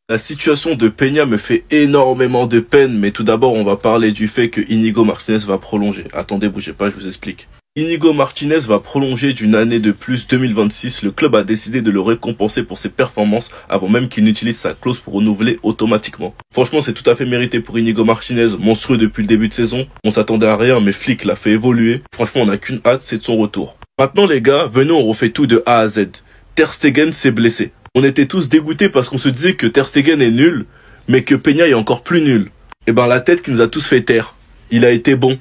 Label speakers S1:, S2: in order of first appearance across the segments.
S1: La situation de Peña me fait énormément de peine, mais tout d'abord on va parler du fait que Íñigo Martínez va prolonger. Attendez, bougez pas, je vous explique. Íñigo Martínez va prolonger d'une année de plus 2026. Le club a décidé de le récompenser pour ses performances avant même qu'il n'utilise sa clause pour renouveler automatiquement. Franchement, c'est tout à fait mérité pour Íñigo Martínez, monstrueux depuis le début de saison. On s'attendait à rien, mais Flick l'a fait évoluer. Franchement, on n'a qu'une hâte, c'est de son retour. Maintenant les gars, venez, on refait tout de A à Z. Ter Stegen s'est blessé. On était tous dégoûtés parce qu'on se disait que Ter Stegen est nul, mais que Peña est encore plus nul. Et ben la tête qui nous a tous fait taire. Il a été bon.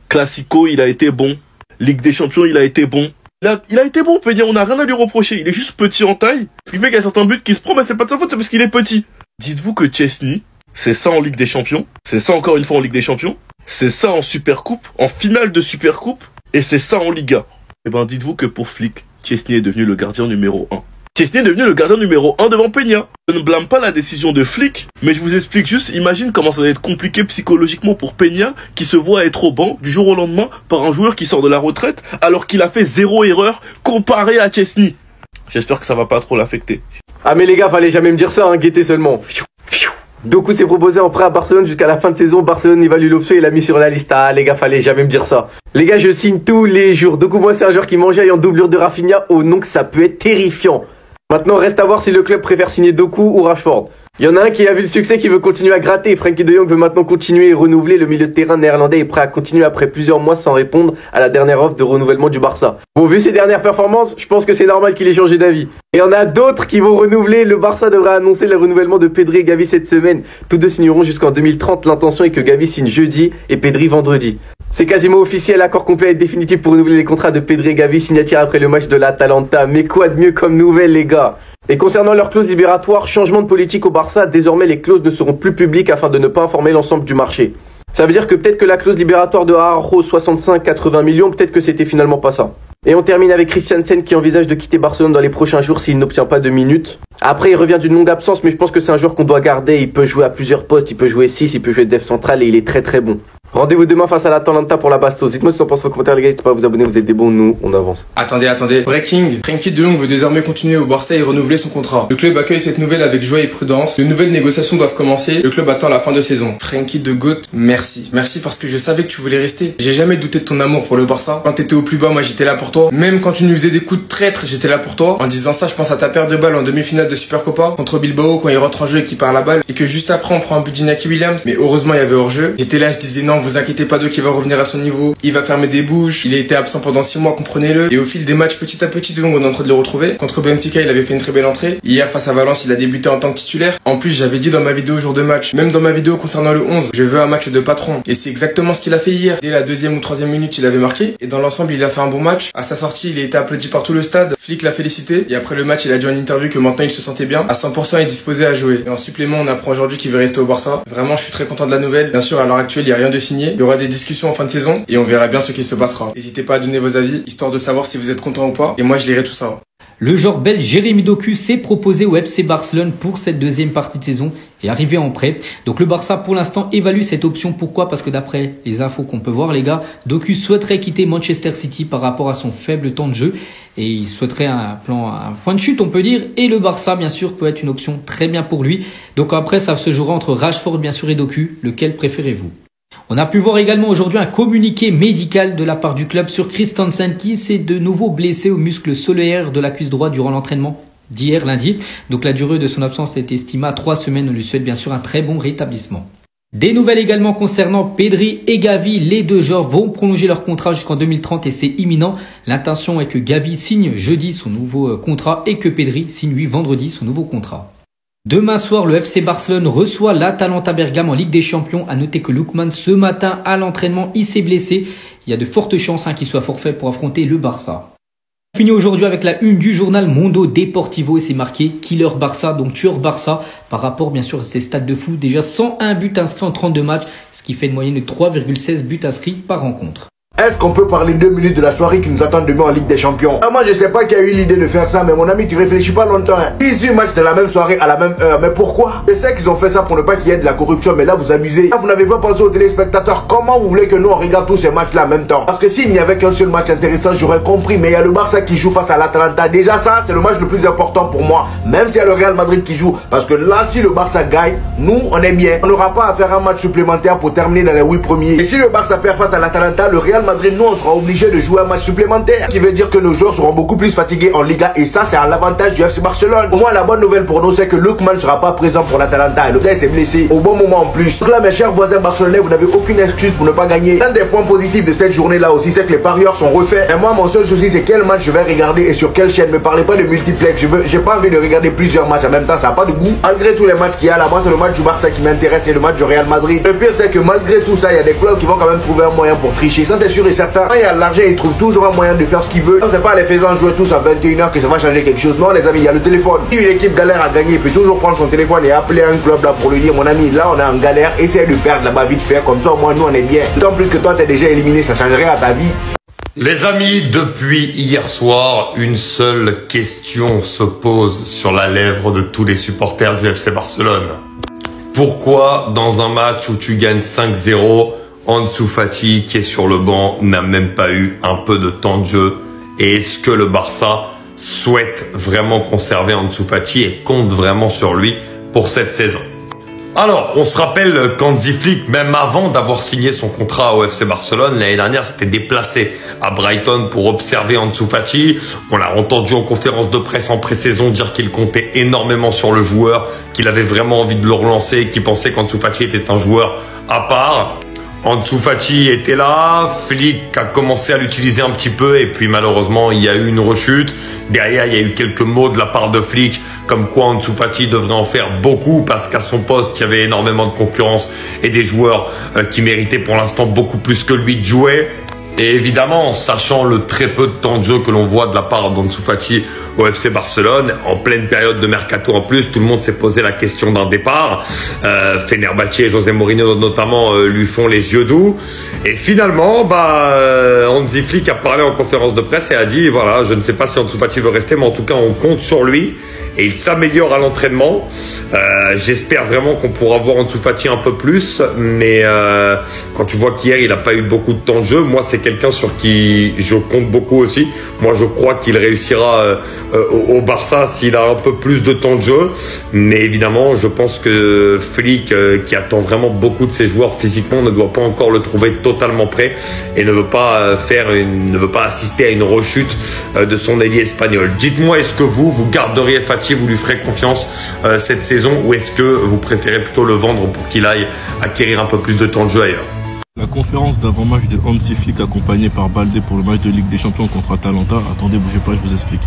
S1: Classico, il a été bon. Ligue des Champions, il a été bon. Il a été bon, Peña, on n'a rien à lui reprocher. Il est juste petit en taille. Ce qui fait qu'il y a certains buts qui se prend, mais c'est pas de sa faute, c'est parce qu'il est petit. Dites-vous que Szczęsny, c'est ça en Ligue des Champions. C'est ça encore une fois en Ligue des Champions. C'est ça en Supercoupe, en finale de Supercoupe. Et c'est ça en Liga. Et ben dites-vous que pour Flick, Szczęsny est devenu le gardien numéro 1. Szczęsny est devenu le gardien numéro 1 devant Peña. Je ne blâme pas la décision de Flick, mais je vous explique juste, imagine comment ça va être compliqué psychologiquement pour Peña, qui se voit être au banc du jour au lendemain par un joueur qui sort de la retraite, alors qu'il a fait 0 erreur comparé à Szczęsny. J'espère que ça va pas trop l'affecter.
S2: Ah mais les gars, fallait jamais me dire ça, hein, guettez seulement. Doku s'est proposé en prêt à Barcelone jusqu'à la fin de saison. Barcelone évalue l'option et l'a mis sur la liste. Ah les gars, fallait jamais me dire ça. Les gars, je signe tous les jours. Doku, moi c'est un joueur qui mangeait en doublure de Rafinha. Oh non, que ça peut être terrifiant. Maintenant, reste à voir si le club préfère signer Doku ou Rashford. Il y en a un qui a vu le succès qui veut continuer à gratter. Frenkie de Jong veut maintenant continuer et renouveler. Le milieu de terrain néerlandais est prêt à continuer après plusieurs mois sans répondre à la dernière offre de renouvellement du Barça. Bon, vu ses dernières performances, je pense que c'est normal qu'il ait changé d'avis. Et il y en a d'autres qui vont renouveler. Le Barça devrait annoncer le renouvellement de Pedri et Gavi cette semaine. Tous deux signeront jusqu'en 2030. L'intention est que Gavi signe jeudi et Pedri vendredi. C'est quasiment officiel, l'accord complet est définitif pour renouveler les contrats de Pedri et Gavi, signature après le match de l'Atalanta. Mais quoi de mieux comme nouvelle les gars? Et concernant leurs clauses libératoires, changement de politique au Barça, désormais les clauses ne seront plus publiques afin de ne pas informer l'ensemble du marché. Ça veut dire que peut-être que la clause libératoire de Araujo 65-80 millions, peut-être que c'était finalement pas ça. Et on termine avec Christiansen qui envisage de quitter Barcelone dans les prochains jours s'il n'obtient pas de minutes. Après il revient d'une longue absence, mais je pense que c'est un joueur qu'on doit garder. Il peut jouer à plusieurs postes, il peut jouer 6, il peut jouer def central et il est très très bon. Rendez-vous demain face à l'Atalanta pour la Bastos. Dites-moi si vous en pensez en commentaire les gars, n'hésitez pas à vous abonner, vous êtes des bons, nous on avance.
S3: Attendez. Breaking, Frenkie de Jong veut désormais continuer au Barça et renouveler son contrat. Le club accueille cette nouvelle avec joie et prudence. De nouvelles négociations doivent commencer. Le club attend la fin de saison. Frenkie de Goat, merci. Merci parce que je savais que tu voulais rester. J'ai jamais douté de ton amour pour le Barça. Quand t'étais au plus bas, moi j'étais là pour toi. Même quand tu nous faisais des coups de traître, j'étais là pour toi. En disant ça, je pense à ta paire de balles en demi-finale de Supercopa contre Bilbao quand il rentre en jeu et qu'il perd la balle. Et que juste après on prend un but d'Iñaki Williams. Mais heureusement il y avait hors-jeu. J'étais là, je disais non, vous inquiétez pas de qui va revenir à son niveau, il va fermer des bouches, il a été absent pendant 6 mois, comprenez-le, et au fil des matchs petit à petit de Jong on est en train de le retrouver. Contre Benfica il avait fait une très belle entrée, hier face à Valence il a débuté en tant que titulaire. En plus j'avais dit dans ma vidéo jour de match, même dans ma vidéo concernant le 11, je veux un match de patron, et c'est exactement ce qu'il a fait hier. Dès la 2e ou 3e minute il avait marqué, et dans l'ensemble il a fait un bon match. À sa sortie il a été applaudi par tout le stade, Flick l'a félicité, et après le match il a dit en interview que maintenant il se sentait bien, à 100% et disposé à jouer. Et en supplément on apprend aujourd'hui qu'il veut rester au Barça. Vraiment je suis très content de la nouvelle. Bien sûr à l'heure actuelle il n'y a rien de signé, il y aura des discussions en fin de saison, et on verra bien ce qui se passera. N'hésitez pas à donner vos avis, histoire de savoir si vous êtes content ou pas, et moi je lirai tout ça.
S4: Le joueur belge Jérémy Doku s'est proposé au FC Barcelone pour cette deuxième partie de saison et arrivé en prêt. Donc le Barça pour l'instant évalue cette option. Pourquoi? Parce que d'après les infos qu'on peut voir les gars, Doku souhaiterait quitter Manchester City par rapport à son faible temps de jeu et il souhaiterait un point de chute on peut dire, et le Barça bien sûr peut être une option très bien pour lui. Donc après ça se jouera entre Rashford bien sûr et Doku, lequel préférez-vous? On a pu voir également aujourd'hui un communiqué médical de la part du club sur Christensen qui s'est de nouveau blessé au muscle solaire de la cuisse droite durant l'entraînement d'hier lundi. Donc la durée de son absence est estimée à 3 semaines. On lui souhaite bien sûr un très bon rétablissement. Des nouvelles également concernant Pedri et Gavi. Les deux joueurs vont prolonger leur contrat jusqu'en 2030 et c'est imminent. L'intention est que Gavi signe jeudi son nouveau contrat et que Pedri signe lui vendredi son nouveau contrat. Demain soir, le FC Barcelone reçoit l'Atalanta Bergame en Ligue des Champions. À noter que Lookman, ce matin, à l'entraînement, il s'est blessé. Il y a de fortes chances qu'il soit forfait pour affronter le Barça. On finit aujourd'hui avec la une du journal Mundo Deportivo et c'est marqué Killer Barça, donc tueur Barça, par rapport bien sûr à ses stats de fou. Déjà 101 buts inscrits en 32 matchs, ce qui fait une moyenne de 3,16 buts inscrits par rencontre.
S5: Est-ce qu'on peut parler 2 minutes de la soirée qui nous attend demain en Ligue des Champions? Moi je sais pas qui a eu l'idée de faire ça, mais mon ami, tu réfléchis pas longtemps. 18 matchs de la même soirée à la même heure. Mais pourquoi? Je sais qu'ils ont fait ça pour ne pas qu'il y ait de la corruption, mais là vous abusez. Là vous n'avez pas pensé aux téléspectateurs. Comment vous voulez que nous on regarde tous ces matchs là en même temps? Parce que s'il n'y avait qu'un seul match intéressant, j'aurais compris. Mais il y a le Barça qui joue face à l'Atalanta. Déjà ça, c'est le match le plus important pour moi. Même s'il y a le Real Madrid qui joue. Parce que là, si le Barça gagne, nous on est bien. On n'aura pas à faire un match supplémentaire pour terminer dans les 8 premiers. Et si le Barça perd face à l'Atalanta, le Real Madrid, nous on sera obligé de jouer un match supplémentaire. Ce qui veut dire que nos joueurs seront beaucoup plus fatigués en Liga. Et ça, c'est à l'avantage du FC Barcelone. Au moins, la bonne nouvelle pour nous, c'est que Lookman ne sera pas présent pour l'Atalanta. Et le gars s'est blessé au bon moment en plus. Donc là, mes chers voisins barcelonais, vous n'avez aucune excuse pour ne pas gagner. L'un des points positifs de cette journée-là aussi, c'est que les parieurs sont refaits. Et moi, mon seul souci, c'est quel match je vais regarder et sur quelle chaîne. Ne parlez pas de multiplex. J'ai pas envie de regarder plusieurs matchs en même temps. Ça n'a pas de goût. Malgré tous les matchs qu'il y a là, moi, c'est le match du Barça qui m'intéresse et le match du Real Madrid. Le pire, c'est que malgré tout ça, il y a des clubs qui vont quand même trouver un moyen pour tricher. Ça, c'est sûr et certain. Quand il y a de l'argent, ils trouvent toujours un moyen de faire ce qu'ils veulent. C'est pas les faisant jouer tous à 21h que ça va changer quelque chose. Non, les amis, il y a le téléphone. Si une équipe galère à gagner, il peut toujours prendre son téléphone et appeler un club là pour lui dire, mon ami, là, on est en galère. Essaye de perdre là-bas vite fait. Comme ça, au moins, nous, on est bien. D'autant plus que toi, t'es déjà éliminé. Ça change rien à ta vie.
S6: Les amis, depuis hier soir, une seule question se pose sur la lèvre de tous les supporters du FC Barcelone. Pourquoi, dans un match où tu gagnes 5-0, Ansu Fati, qui est sur le banc, n'a même pas eu un peu de temps de jeu? Et est-ce que le Barça souhaite vraiment conserver Ansu Fati et compte vraiment sur lui pour cette saison? Alors, on se rappelle qu'Hansi Flick, même avant d'avoir signé son contrat au FC Barcelone, l'année dernière, s'était déplacé à Brighton pour observer Ansu Fati. On l'a entendu en conférence de presse en pré-saison dire qu'il comptait énormément sur le joueur, qu'il avait vraiment envie de le relancer, qu'il pensait qu'Ansu Fati était un joueur à part. Ansu Fati était là, Flick a commencé à l'utiliser un petit peu et puis malheureusement il y a eu une rechute. Derrière il y a eu quelques mots de la part de Flick comme quoi Ansu Fati devrait en faire beaucoup parce qu'à son poste il y avait énormément de concurrence et des joueurs qui méritaient pour l'instant beaucoup plus que lui de jouer. Et évidemment, en sachant le très peu de temps de jeu que l'on voit de la part d'Ansu Fati au FC Barcelone, en pleine période de mercato en plus, tout le monde s'est posé la question d'un départ. Fenerbahçe et José Mourinho notamment lui font les yeux doux. Et finalement, Hansi Flick a parlé en conférence de presse et a dit, voilà, je ne sais pas si Ansu Fati veut rester, mais en tout cas, on compte sur lui. Et il s'améliore à l'entraînement. J'espère vraiment qu'on pourra voir Ansu Fati un peu plus. Mais quand tu vois qu'hier, il n'a pas eu beaucoup de temps de jeu, moi, c'est quelqu'un sur qui je compte beaucoup aussi. Moi, je crois qu'il réussira au Barça s'il a un peu plus de temps de jeu. Mais évidemment, je pense que Flick, qui attend vraiment beaucoup de ses joueurs physiquement, ne doit pas encore le trouver totalement prêt et ne veut pas assister à une rechute de son ailier espagnol. Dites-moi, est-ce que vous garderiez Fati, vous lui ferez confiance cette saison, ou est-ce que vous préférez plutôt le vendre pour qu'il aille acquérir un peu plus de temps de jeu ailleurs?
S1: La conférence d'avant-match de Hansi Flick accompagnée par Balde pour le match de Ligue des Champions contre Atalanta. Attendez, bougez pas, je vous explique.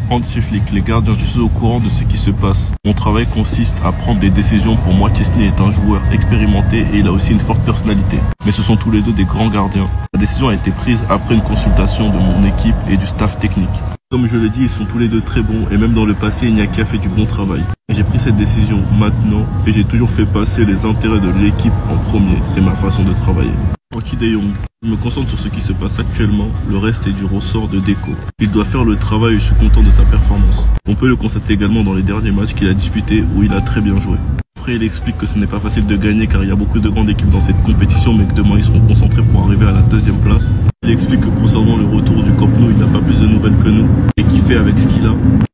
S1: Hansi Flick, les gardiens, je suis au courant de ce qui se passe. Mon travail consiste à prendre des décisions. Pour moi, Chesney est un joueur expérimenté et il a aussi une forte personnalité. Mais ce sont tous les deux des grands gardiens. La décision a été prise après une consultation de mon équipe et du staff technique. Comme je le dis, ils sont tous les deux très bons et même dans le passé, il n'y a qu'à fait du bon travail. J'ai pris cette décision maintenant et j'ai toujours fait passer les intérêts de l'équipe en premier. C'est ma façon de travailler. Frenkie de Jong, je me concentre sur ce qui se passe actuellement, le reste est du ressort de Deco. Il doit faire le travail et je suis content de sa performance. On peut le constater également dans les derniers matchs qu'il a disputés où il a très bien joué. Après, il explique que ce n'est pas facile de gagner car il y a beaucoup de grandes équipes dans cette compétition, mais que demain ils seront concentrés pour arriver à la 2e place. Il explique que concernant le retour du Camp Nou, il n'a pas plus de nouvelles que nous et qu'il fait avec ce qu'il a.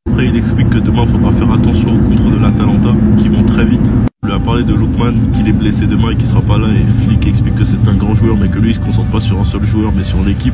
S1: Après, il explique que demain, il faudra faire attention aux contres de l'Atalanta qui vont très vite. Il lui a parlé de Lookman, qu'il est blessé demain et qu'il sera pas là, et Flick explique que c'est un grand joueur, mais que lui, il se concentre pas sur un seul joueur, mais sur l'équipe.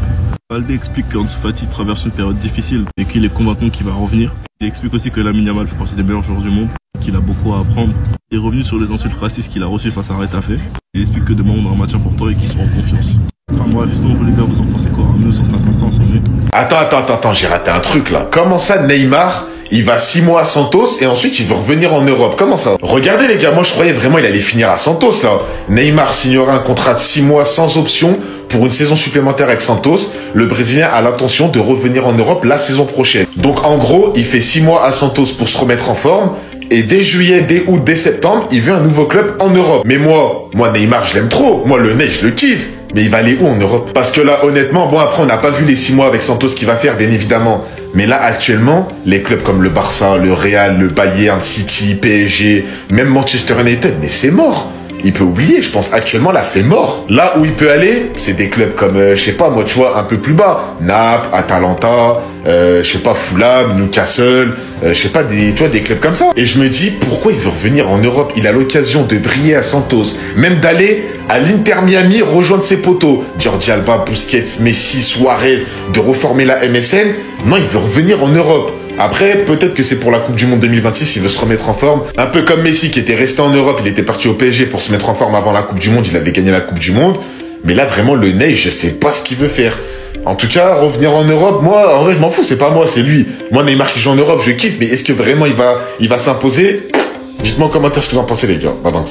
S1: Balde explique qu'Ansu Fati traverse une période difficile et qu'il est convaincu qu'il va revenir. Il explique aussi que Lamine Yamal fait partie des meilleurs joueurs du monde, qu'il a beaucoup à apprendre. Il est revenu sur les insultes racistes qu'il a reçues face à Retafe. Il explique que demain, on a un match important et qu'ils sont en confiance. Enfin bref, sinon vous les gars, vous en pensez quoi? Nous, sur cette instance, on est...
S7: Attends, j'ai raté un truc là. Comment ça, Neymar, il va 6 mois à Santos et ensuite il veut revenir en Europe? Comment ça? Regardez les gars, moi je croyais vraiment il allait finir à Santos là. Neymar signera un contrat de 6 mois sans option pour une saison supplémentaire avec Santos. Le Brésilien a l'intention de revenir en Europe la saison prochaine. Donc en gros, il fait 6 mois à Santos pour se remettre en forme. Et dès juillet, dès août, dès septembre, il veut un nouveau club en Europe. Mais moi Neymar, je l'aime trop. Moi, le Ney, je le kiffe. Mais il va aller où en Europe? Parce que là, honnêtement, bon, après, on n'a pas vu les 6 mois avec Santos qu'il va faire, bien évidemment. Mais là, actuellement, les clubs comme le Barça, le Real, le Bayern, City, PSG, même Manchester United, mais c'est mort. Il peut oublier, je pense actuellement là c'est mort. Là où il peut aller, c'est des clubs comme, je sais pas moi, tu vois, un peu plus bas. Naples, Atalanta, je sais pas, Fulham, Newcastle, je sais pas, tu vois, des clubs comme ça. Et je me dis, pourquoi il veut revenir en Europe? Il a l'occasion de briller à Santos, même d'aller à l'Inter Miami rejoindre ses potos. Jordi Alba, Busquets, Messi, Suarez, de reformer la MSN. Non, il veut revenir en Europe. Après, peut-être que c'est pour la Coupe du Monde 2026, il veut se remettre en forme. Un peu comme Messi qui était resté en Europe, il était parti au PSG pour se mettre en forme avant la Coupe du Monde, il avait gagné la Coupe du Monde. Mais là, vraiment, le Ney, je sais pas ce qu'il veut faire. En tout cas, revenir en Europe, moi, en vrai, je m'en fous, c'est pas moi, c'est lui. Moi, Neymar qui joue en Europe, je kiffe, mais est-ce que vraiment il va s'imposer? Dites-moi en commentaire ce que vous en pensez, les gars. Bye bye.